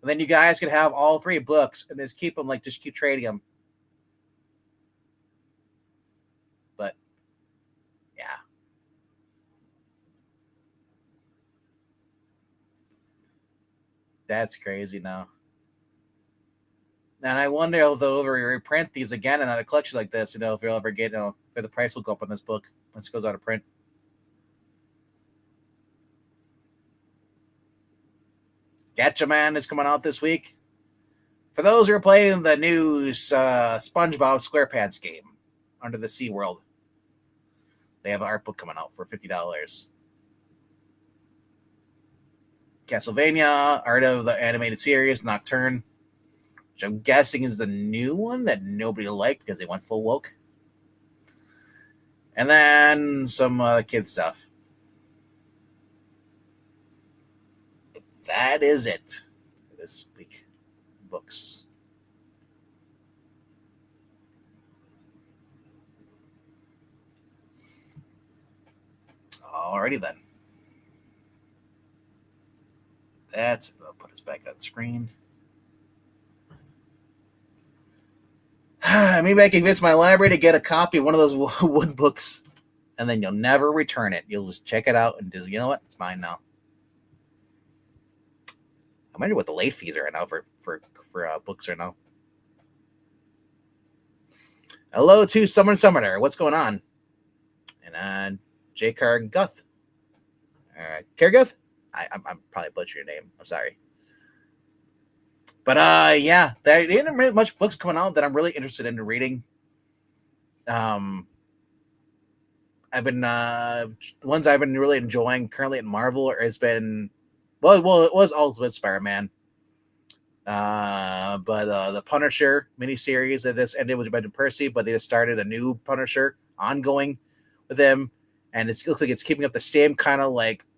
And then you guys can have all three books and just keep them, just keep trading them. But, yeah. That's crazy now. And I wonder if they'll ever reprint these again in a collection like this, if you'll ever get, if the price will go up on this book once it goes out of print. Gatchaman is coming out this week. For those who are playing the new SpongeBob SquarePants game, Under the Sea World, they have an art book coming out for $50. Castlevania, Art of the Animated Series, Nocturne, which I'm guessing is the new one that nobody liked because they went full woke. And then some kid stuff. That is it for this week. Books. Alrighty then. I'll put us back on screen. Maybe I can convince my library to get a copy of one of those Wood books, and then you'll never return it. You'll just check it out and just, you know what? It's mine now. I wonder what the late fees are now for books right now. Hello to Summoner. What's going on? And J. Car Guth. Carguth? I'm probably butchering your name. I'm sorry. But yeah, there isn't really much books coming out that I'm really interested in reading. I've been the ones I've been really enjoying currently at Marvel has been it was Ultimate Spider-Man. But the Punisher miniseries that this ended with Ben Percy, but they just started a new Punisher ongoing with him, and it looks like it's keeping up the same kind of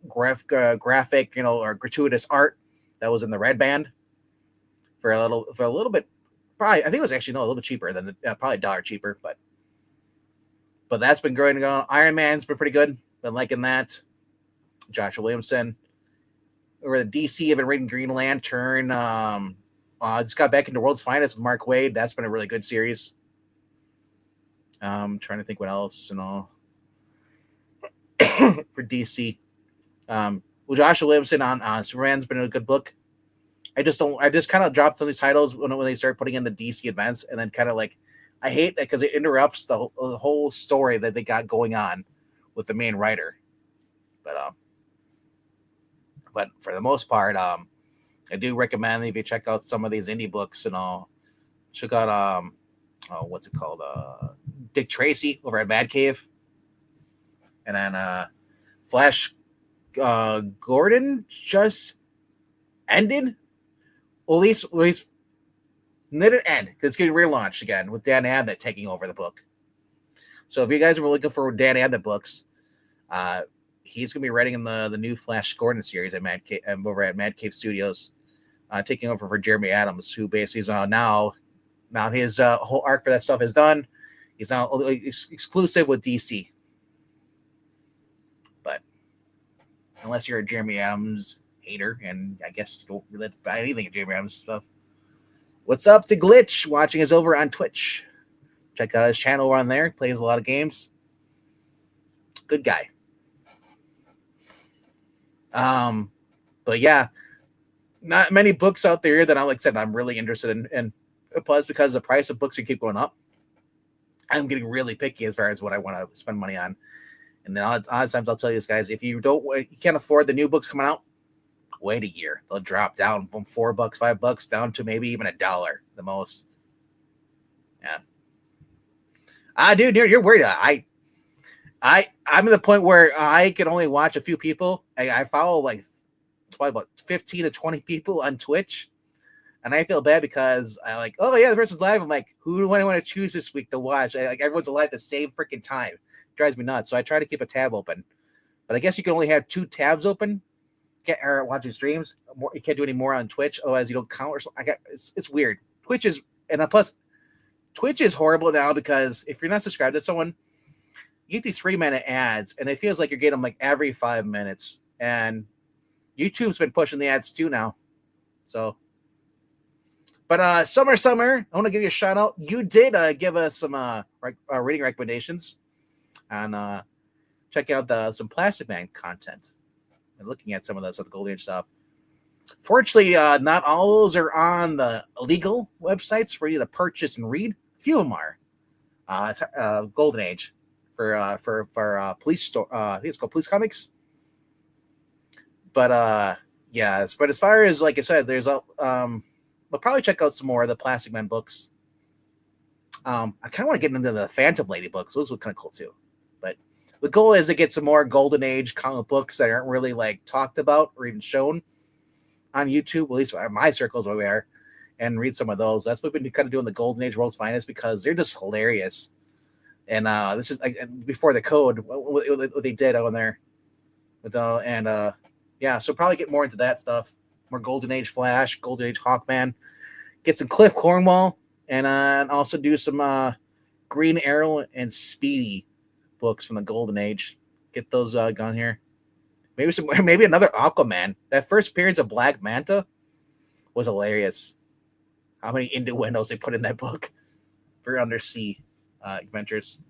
graphic, or gratuitous art that was in the Red Band for a little bit. Probably, I think it was actually a little bit cheaper than probably $1 cheaper, but that's been growing and going. Iron Man's been pretty good. Been liking that. Joshua Williamson. Over the DC, I've been reading Green Lantern. Just got back into World's Finest with Mark Waid. That's been a really good series. Trying to think what else, for DC. Well, Joshua Williamson on Superman's been a good book. I just kind of dropped some of these titles when they start putting in the DC events, and then kind of I hate that because it interrupts the whole story that they got going on with the main writer. But But for the most part, I do recommend if you check out some of these indie books and all. Check out what's it called? Dick Tracy over at Mad Cave, and then Flash Gordon just ended. Well, at least didn't end because it's getting relaunched again with Dan Abnett taking over the book. So if you guys were looking for Dan Abnett books, he's gonna be writing in the new Flash Gordon series at Mad Cave, over at Mad Cave Studios, taking over for Jeremy Adams, who basically is now his whole arc for that stuff is done. He's now exclusive with DC. But unless you're a Jeremy Adams hater, and I guess you don't really buy anything of Jeremy Adams stuff. What's up to Glitch? Watching us over on Twitch. Check out his channel on there. Plays a lot of games. Good guy. But yeah, not many books out there that I'm really interested in. And plus, because the price of books keep going up, I'm getting really picky as far as what I want to spend money on. And then a lot of times I'll tell you this, guys, if you can't afford the new books coming out, wait a year. They'll drop down from $4, $5 down to maybe even $1 the most. Yeah. Dude, you're worried. I'm at the point where I can only watch a few people. I follow like probably about 15 to 20 people on Twitch. And I feel bad because I like, oh yeah, the person's live. I'm like, who do I want to choose this week to watch? Everyone's alive at the same freaking time. It drives me nuts. So I try to keep a tab open. But I guess you can only have 2 tabs open. Or watching streams. You can't do any more on Twitch, otherwise you don't count. Or so. It's weird. Twitch is horrible now because if you're not subscribed to someone, you get these 3-minute ads, and it feels like you're getting them like every 5 minutes. And YouTube's been pushing the ads too now. So, but Summer, I want to give you a shout out. You did give us some reading recommendations, and check out some Plastic Man content. And looking at some of the Golden Age stuff. Fortunately, not all of those are on the illegal websites for you to purchase and read. A few of them are. Golden Age for police store. I think it's called Police Comics. But yes. But as far as like I said, there's we'll probably check out some more of the Plastic Man books. I kind of want to get into the Phantom Lady books. Those look kind of cool too. But the goal is to get some more Golden Age comic books that aren't really like talked about or even shown on YouTube, at least my circles where we are, and read some of those. That's what we've been kind of doing the Golden Age World's Finest because they're just hilarious. And this is before the code, what they did on there. Yeah, so probably get more into that stuff. More Golden Age Flash, Golden Age Hawkman. Get some Cliff Cornwall, and also do some Green Arrow and Speedy books from the Golden Age. Get those gone here. Maybe another Aquaman. That first appearance of Black Manta was hilarious. How many innuendos they put in that book for undersea adventures.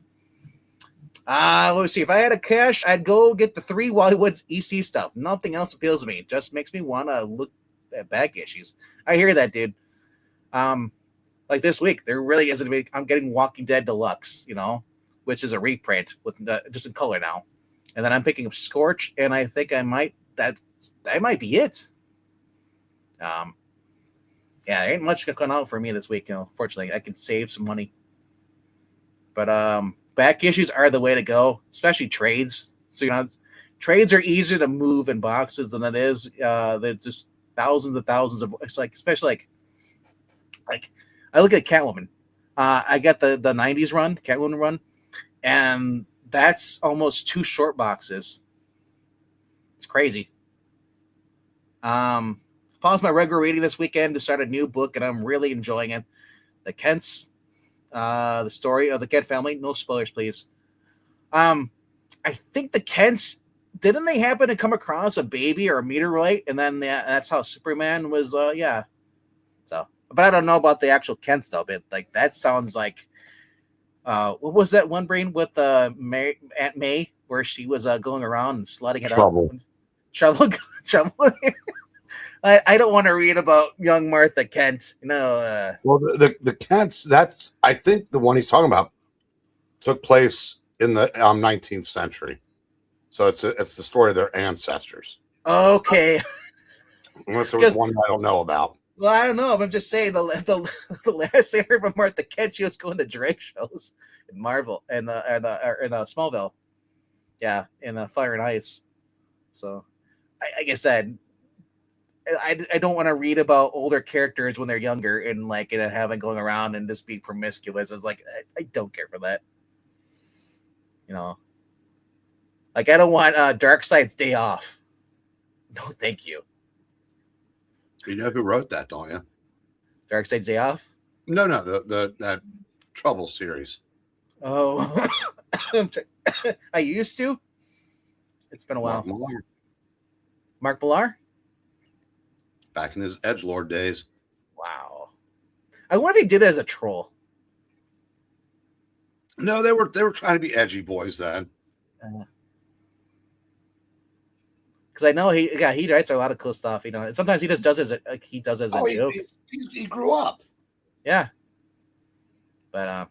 Let me see. If I had a cash, I'd go get the 3 Wally Woods EC stuff. Nothing else appeals to me. It just makes me want to look at back issues. I hear that, dude. Like this week, there really isn't a big. I'm getting Walking Dead Deluxe, which is a reprint with just in color now. And then I'm picking up Scorch, and I think I might that might be it. Yeah, there ain't much going out for me this week. Fortunately, I can save some money. But back issues are the way to go, especially trades. So trades are easier to move in boxes than it is. They're just thousands and thousands of. It's like especially like I look at Catwoman. I got the 90s run, Catwoman run, and that's almost 2 short boxes. It's crazy. Paused my regular reading this weekend to start a new book, and I'm really enjoying it. The Kents, the story of the Kent family. No spoilers, please. I think the Kents, didn't they happen to come across a baby or a meteorite, and then that's how Superman was? Yeah. So, but I don't know about the actual Kents though. But like that sounds like. What was that one brain with Aunt May where she was going around and slutting it up? Trouble. I don't want to read about young Martha Kent. Well, the Kents. That's I think the one he's talking about took place in the 19th century. So it's the story of their ancestors. Okay. Unless there was Because one I don't know about. well, I don't know. I'm just saying the last I heard from Martha Kent, she was going to drag shows in Marvel and Smallville. Yeah, in Fire and Ice. So, like I said, I don't want to read about older characters when they're younger and like having going around and just being promiscuous. It's like I don't care for that. You know, like I don't want Darkseid's Day Off. No, thank you. You know who wrote that, don't you? Darkseid's Day Off. No, the that Trouble series. Oh, I used to. It's been a while. Mark Millar, Mark Millar. back in his Edgelord days. Wow. I wonder if he did it as a troll. No, they were trying to be edgy boys then. Because I know he writes a lot of cool stuff. You know, sometimes he just does it as he does it as a joke. He grew up. Yeah. But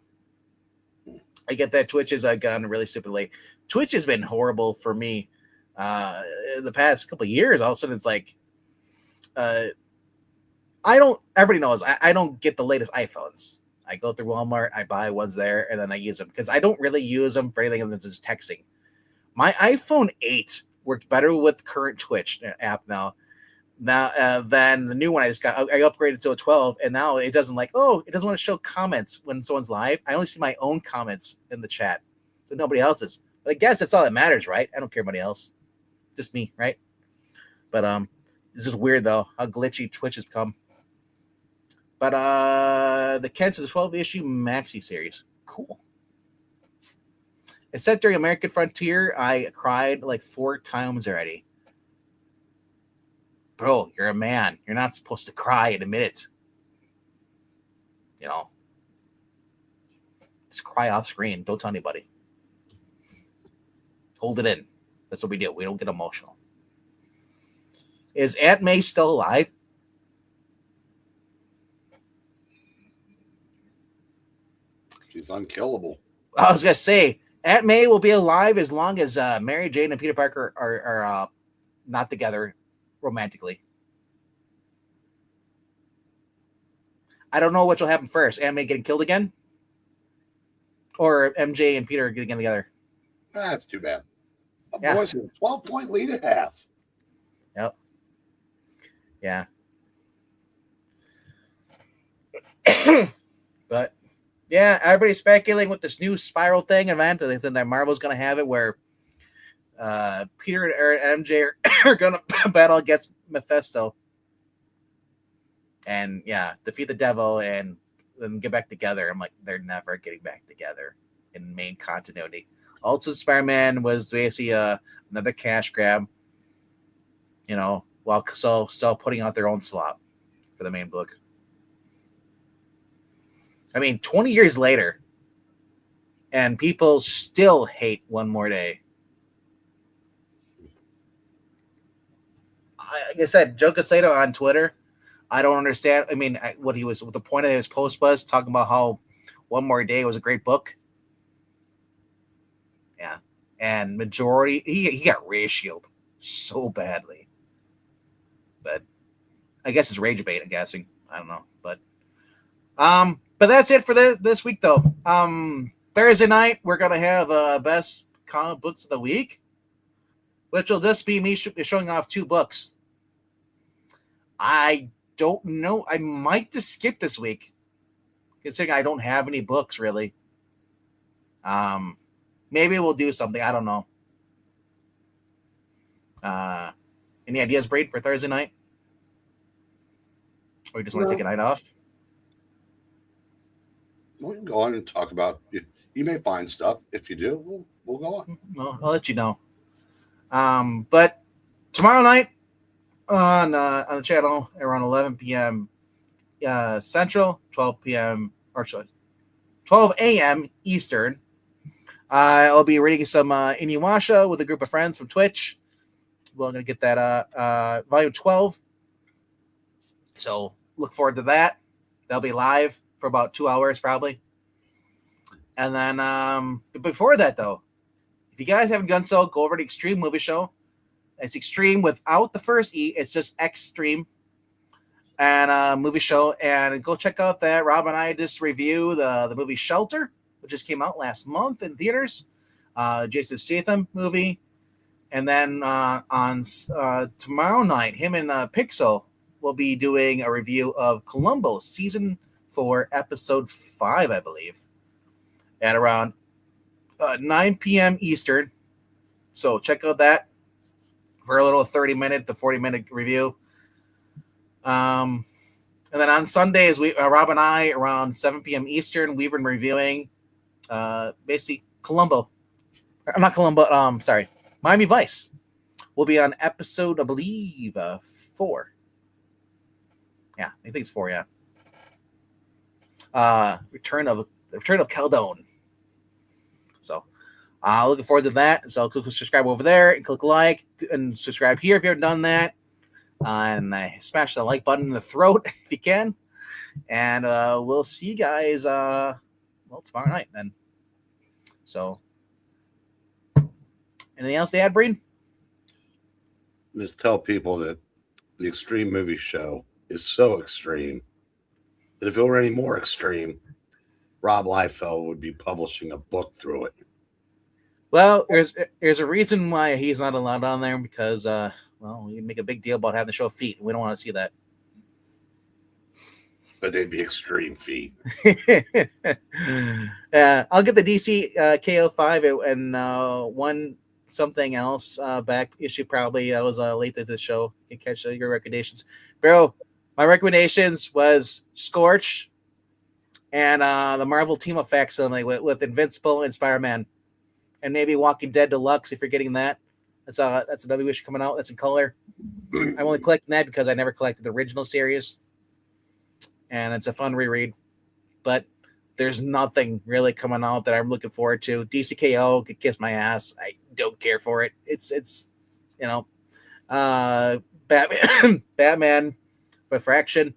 I get that Twitch has gone really stupidly. Twitch has been horrible for me in the past couple of years. All of a sudden, it's like I don't. Everybody knows I don't get the latest iPhones. I go through Walmart, I buy ones there, and then I use them because I don't really use them for anything other than just texting. My iPhone 8 worked better with current Twitch app now than the new one I just got. I upgraded to a 12, and now it doesn't it doesn't want to show comments when someone's live. I only see my own comments in the chat, so nobody else's. But I guess that's all that matters, right? I don't care about anybody else, just me, right? But it's just weird though how glitchy Twitch has become. But the Kents is a 12-issue maxi series. Cool. It's set during American Frontier. I cried like 4 times already. Bro, you're a man. You're not supposed to cry and admit it. You know. Just cry off screen. Don't tell anybody. Hold it in. That's what we do. We don't get emotional. Is Aunt May still alive? She's unkillable. I was going to say, Aunt May will be alive as long as Mary Jane and Peter Parker are not together romantically. I don't know which will happen first. Aunt May getting killed again? Or MJ and Peter getting together? That's too bad. Yeah. Boys, a 12-point lead at half. Yep. Yeah. But yeah, everybody's speculating with this new spiral thing event. They think that Marvel's going to have it where Peter and MJ are going to battle against Mephisto. And yeah, defeat the devil and then get back together. I'm like, they're never getting back together in main continuity. Ultimate Spider-Man was basically another cash grab, you know, while still putting out their own slop for the main book. I mean, 20 years later, and people still hate One More Day. Like I said, Joe Casado on Twitter, I don't understand. I mean, what the point of his post was talking about how One More Day was a great book. Yeah. And majority, he got ratioed so badly. But I guess it's rage bait, I'm guessing. I don't know. But that's it for this week, though. Thursday night, we're going to have best comic books of the week, which will just be me showing off 2 books. I don't know. I might just skip this week, considering I don't have any books, really. Maybe we'll do something. I don't know. Any ideas, Braid, for Thursday night? Or you just want to take a night off? We can go on and talk about it. You may find stuff. If you do, we'll go on. Well, I'll let you know. But tomorrow night on the channel around 11 p.m. Central, 12 p.m. or sorry, 12 a.m. Eastern. I'll be reading some Inuyasha with a group of friends from Twitch. We're going to get that volume 12. So look forward to that. They'll be live for about 2 hours probably. And then but before that, though, if you guys haven't done so, go over to Extreme Movie Show. It's extreme without the first E. It's just extreme. And movie show. And go check out that. Rob and I just review the movie Shelter, which just came out last month in theaters. Jason Statham movie. And then on tomorrow night, him and Pixel will be doing a review of Columbo season 4, episode 5, I believe, at around 9 p.m. Eastern. So check out that for a little 30-minute to 40-minute review. And then on Sundays, Rob and I, around 7 p.m. Eastern, we've been reviewing basically Columbo. Not Columbo, sorry. Miami Vice will be on episode, I believe, 4. Yeah, I think it's 4, yeah. Return of Caldone. So looking forward to that. So click subscribe over there and click like and subscribe here if you haven't done that. And smash the like button in the throat if you can. And we'll see you guys tomorrow night then. So anything else to add, Breen? Just tell people that the Extreme Movie Show is so extreme that if it were any more extreme, Rob Liefeld would be publishing a book through it. Well, there's a reason why he's not allowed on there because you make a big deal about having the show feet. We don't want to see that. But they'd be extreme feet. I'll get the DC KO5 and one something else back issue probably. I was late to the show. You can catch your recommendations. Bro, my recommendations was Scorch and the Marvel Team Up facsimile with Invincible and Spider-Man. And maybe Walking Dead Deluxe if you're getting that. That's another issue coming out. That's in color. I'm only collecting that because I never collected the original series. And it's a fun reread. But there's nothing really coming out that I'm looking forward to. DCKO could kiss my ass. I don't care for it. It's Batman by fraction.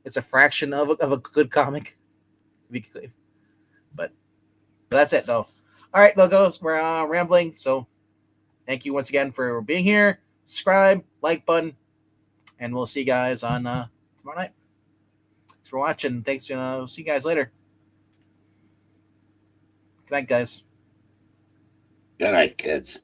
It's a fraction of a good comic. But that's it though. All right, logos, we're rambling. So thank you once again for being here. Subscribe, like button, and we'll see you guys on tomorrow night. Thanks for watching. Thanks. We'll see you guys later. Good night, guys. Good night, kids.